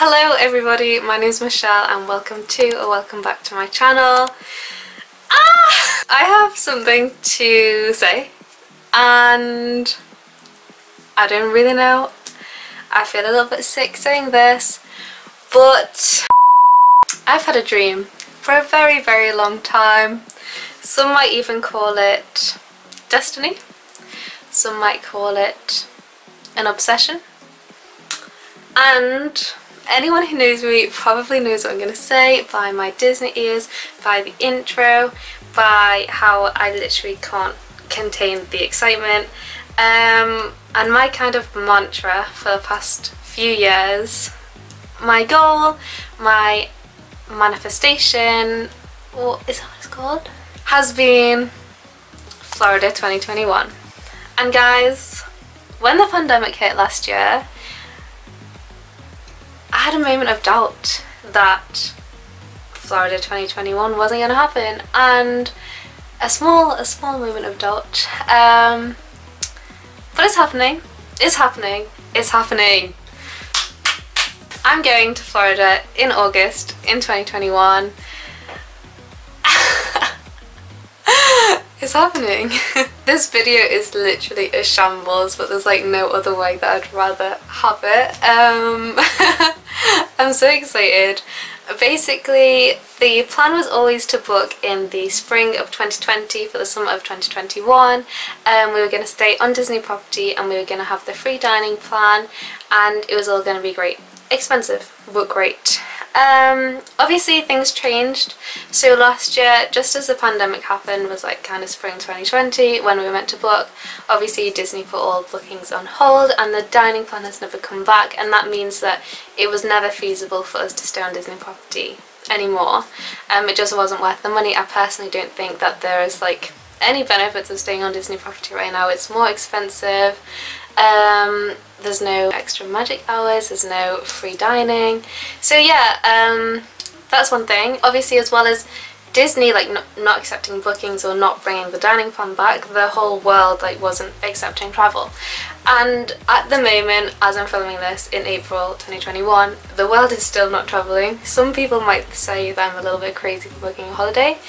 Hello everybody, my name is Michelle and welcome back to my channel. I have something to say and I don't really know. I feel a little bit sick saying this, but I've had a dream for a very long time. Some might even call it destiny. Some might call it an obsession. And anyone who knows me probably knows what I'm going to say by my Disney ears, by the intro, by how I literally can't contain the excitement. And my kind of mantra for the past few years, my goal, my manifestation, what is that what it's called? Has been Florida 2021. And guys, when the pandemic hit last year, I had a moment of doubt that Florida 2021 wasn't going to happen, and a small moment of doubt. But it's happening. It's happening. It's happening. I'm going to Florida in August in 2021. It's happening. This video is literally a shambles, but there's like no other way that I'd rather have it. I'm so excited. Basically, the plan was always to book in the spring of 2020 for the summer of 2021. We were going to stay on Disney property and we were going to have the free dining plan, and it was all going to be great. Expensive, but great. Obviously things changed. So last year, just as the pandemic happened, was like kind of spring 2020 when we were meant to book. Obviously Disney put all bookings on hold and the dining plan has never come back, and that means that it was never feasible for us to stay on Disney property anymore. It just wasn't worth the money. I personally don't think that there is like any benefits of staying on Disney property right now. It's more expensive. There's no extra magic hours, there's no free dining. So yeah, that's one thing. Obviously, as well as Disney like not accepting bookings or not bringing the dining plan back, the whole world like wasn't accepting travel. And at the moment, as I'm filming this in April 2021, the world is still not travelling. Some people might say that I'm a little bit crazy for booking a holiday,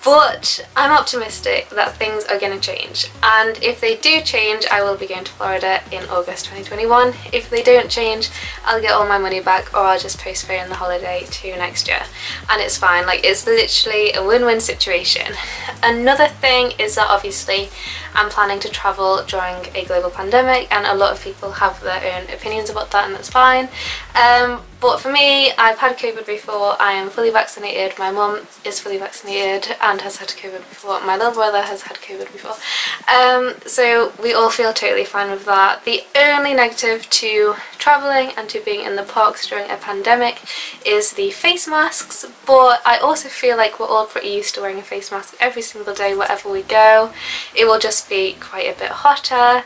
but I'm optimistic that things are going to change, and if they do change, I will be going to Florida in August 2021. If they don't change, I'll get all my money back, or I'll just postpone the holiday to next year, and it's fine. Like, it's literally a win-win situation. Another thing is that obviously I'm planning to travel during a global pandemic, and a lot of people have their own opinions about that, and that's fine. But for me, I've had COVID before, I am fully vaccinated, my mum is fully vaccinated and has had COVID before, my little brother has had COVID before. So we all feel totally fine with that. The only negative to travelling and to being in the parks during a pandemic is the face masks, but I also feel like we're all pretty used to wearing a face mask every single day wherever we go. It will just be quite a bit hotter,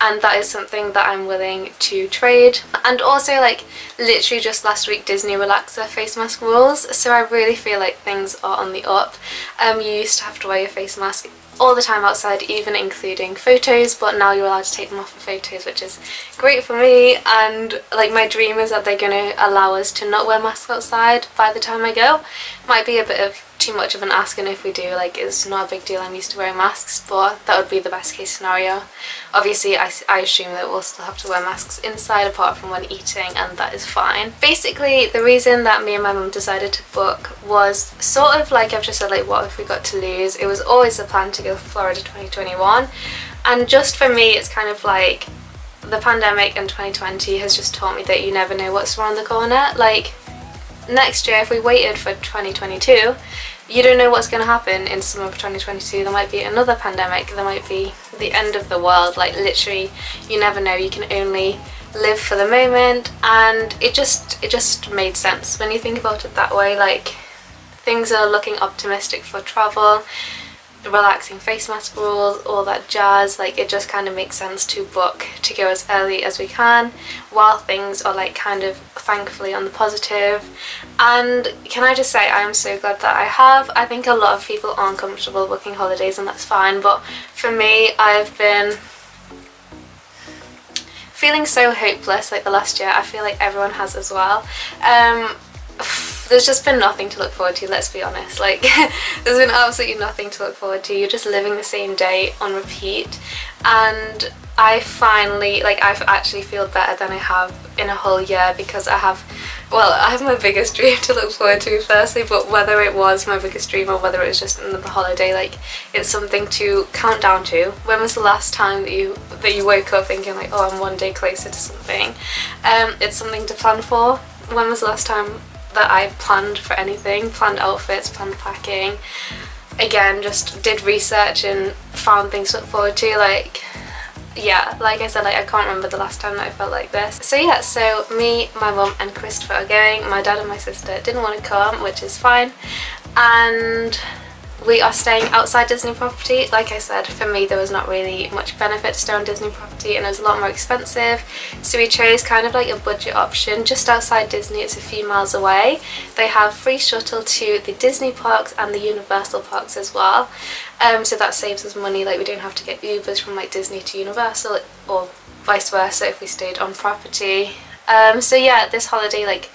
and that is something that I'm willing to trade. And also, like, literally just last week Disney relaxed their face mask rules, so I really feel like things are on the up. You used to have to wear your face mask all the time outside, even including photos, but now you're allowed to take them off for photos, which is great for me. And like, my dream is that they're going to allow us to not wear masks outside by the time I go. Might be a bit of too much of an ask, and if we do, like, it's not a big deal. I'm used to wearing masks, but that would be the best case scenario. Obviously I assume that we'll still have to wear masks inside apart from when eating, and that is fine. Basically, the reason that me and my mum decided to book was sort of like I've just said, like, what if we got to lose? It was always the plan to go for Florida 2021, and just for me it's kind of like the pandemic and 2020 has just taught me that you never know what's around the corner. Like, next year, if we waited for 2022, you don't know what's going to happen in summer of 2022. There might be another pandemic, there might be the end of the world. Like, literally, you never know. You can only live for the moment, and it just made sense when you think about it that way. Like, things are looking optimistic for travel, relaxing face mask rules, all that jazz. Like, it just kind of makes sense to book to go as early as we can while things are like kind of thankfully on the positive. And can I just say, I am so glad that I have. I think a lot of people aren't comfortable booking holidays, and that's fine, but for me, I've been feeling so hopeless like the last year. I feel like everyone has as well. There's just been nothing to look forward to, let's be honest. Like there's been absolutely nothing to look forward to. You're just living the same day on repeat, and I finally, like, I actually feel better than I have in a whole year, because I have my biggest dream to look forward to firstly, but whether it was my biggest dream or whether it was just another holiday, like, it's something to count down to. When was the last time that you woke up thinking like, oh, I'm one day closer to something? It's something to plan for. When was the last time that I planned for anything? Planned outfits, planned packing, again, just did research and found things to look forward to. Like, yeah, like I said, like, I can't remember the last time that I felt like this. So yeah, so me, my mum and Christopher are going. My dad and my sister didn't want to come, which is fine, and we are staying outside Disney property. Like I said, for me there was not really much benefit to stay on Disney property, and it was a lot more expensive, so we chose kind of like a budget option just outside Disney. It's a few miles away. They have free shuttle to the Disney parks and the Universal parks as well, so that saves us money. Like, we don't have to get Ubers from like Disney to Universal or vice versa if we stayed on property. So yeah, this holiday like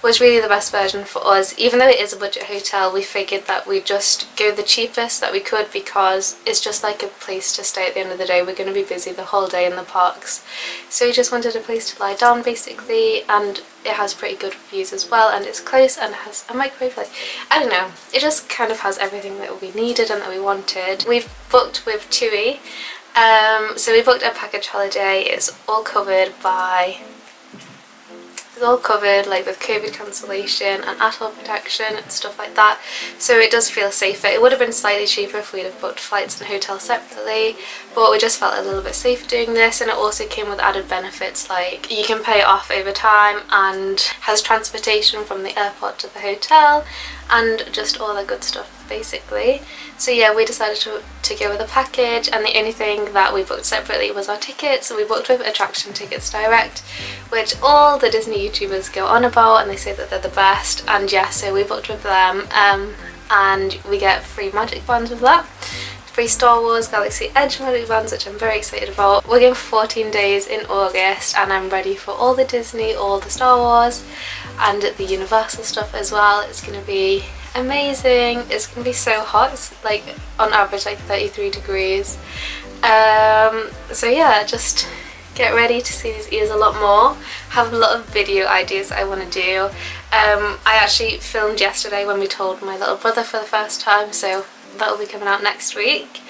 was really the best version for us. Even though it is a budget hotel, we figured that we'd just go the cheapest that we could, because it's just like a place to stay at the end of the day. We're going to be busy the whole day in the parks, so we just wanted a place to lie down basically, and it has pretty good reviews as well, and it's close and it has a microwave. Like, I don't know, it just kind of has everything that we needed and that we wanted. We've booked with TUI, so we booked a package holiday. It's all covered by like with COVID cancellation and atoll protection and stuff like that, so it does feel safer. It would have been slightly cheaper if we'd have booked flights and hotels separately, but we just felt a little bit safer doing this, and it also came with added benefits, like you can pay it off over time and has transportation from the airport to the hotel and just all that good stuff basically. So yeah, we decided to go with a package, and the only thing that we booked separately was our tickets. So we booked with Attraction Tickets Direct, which all the Disney YouTubers go on about, and they say that they're the best, and yeah, so we booked with them, and we get free magic bands with that. Free Star Wars Galaxy Edge magic bands, which I'm very excited about. We're going for 14 days in August, and I'm ready for all the Disney, all the Star Wars and the Universal stuff as well. It's going to be amazing. It's going to be so hot. It's like on average like 33 degrees. So yeah, just get ready to see these ears a lot more. Have a lot of video ideas I want to do. I actually filmed yesterday when we told my little brother for the first time, so that'll be coming out next week.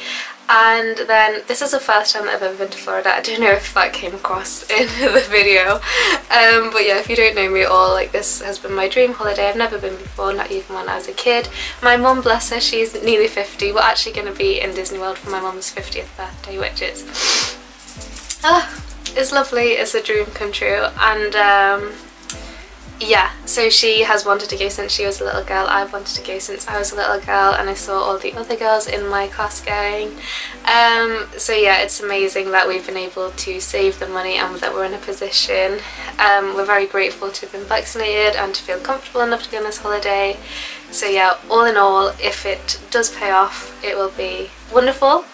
And then this is the first time that I've ever been to Florida. I don't know if that came across in the video, but yeah, if you don't know me at all, like, this has been my dream holiday. I've never been before, not even when I was a kid. My mum, bless her, she's nearly 50. We're actually going to be in Disney World for my mum's 50th birthday, which is it's lovely. It's a dream come true. And yeah, so she has wanted to go since she was a little girl. I've wanted to go since I was a little girl, and I saw all the other girls in my class going. So yeah, it's amazing that we've been able to save the money and that we're in a position. We're very grateful to have been vaccinated and to feel comfortable enough to go on this holiday. So yeah, all in all, if it does pay off, it will be wonderful.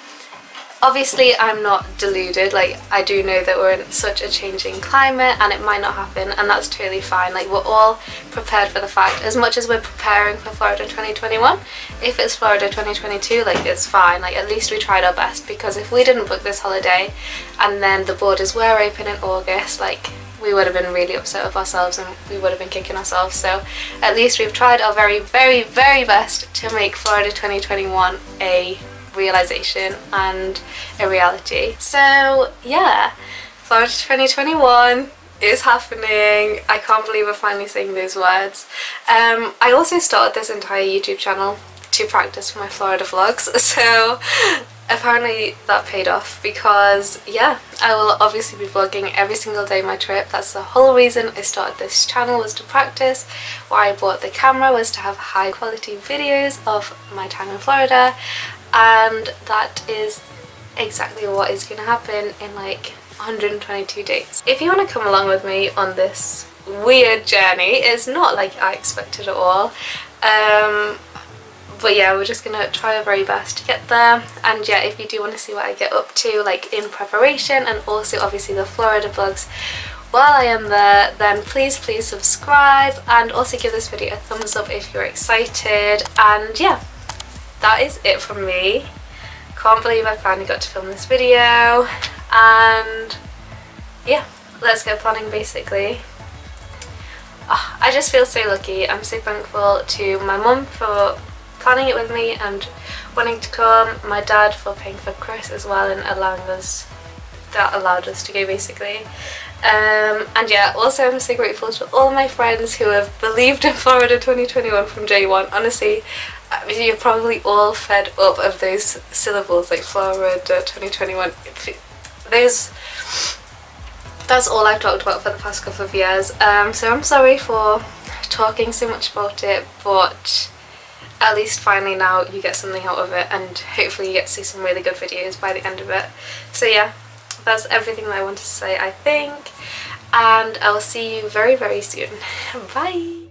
Obviously, I'm not deluded. Like, I do know that we're in such a changing climate and it might not happen, and that's totally fine. Like, we're all prepared for the fact, as much as we're preparing for Florida 2021, if it's Florida 2022, like, it's fine. Like, at least we tried our best, because if we didn't book this holiday and then the borders were open in August, like, we would have been really upset with ourselves and we would have been kicking ourselves. So at least we've tried our very, very, very best to make Florida 2021 a realization and a reality. So yeah, Florida 2021 is happening. I can't believe we're finally saying those words. I also started this entire YouTube channel to practice for my Florida vlogs, so apparently that paid off, because yeah, I will obviously be vlogging every single day my trip. That's the whole reason I started this channel, was to practice. Why I bought the camera was to have high quality videos of my time in Florida, and that is exactly what is going to happen in like 122 days. If you want to come along with me on this weird journey, it's not like I expected at all, But yeah, we're just gonna try our very best to get there. And yeah, if you do want to see what I get up to like in preparation, and also obviously the Florida vlogs while I am there, then please subscribe, and also give this video a thumbs up if you're excited. And yeah, that is it from me. Can't believe I finally got to film this video, and yeah, let's get planning basically. Oh, I just feel so lucky. I'm so thankful to my mum for planning it with me and wanting to come, my dad for paying for Chris as well and allowed us to go basically. And yeah, also I'm so grateful to all my friends who have believed in Florida 2021 from day one. Honestly, you're probably all fed up of those syllables like Florida 2021. That's all I've talked about for the past couple of years. So I'm sorry for talking so much about it, but at least finally now you get something out of it, and hopefully you get to see some really good videos by the end of it. So yeah, that's everything that I wanted to say, I think, and I will see you very soon. Bye!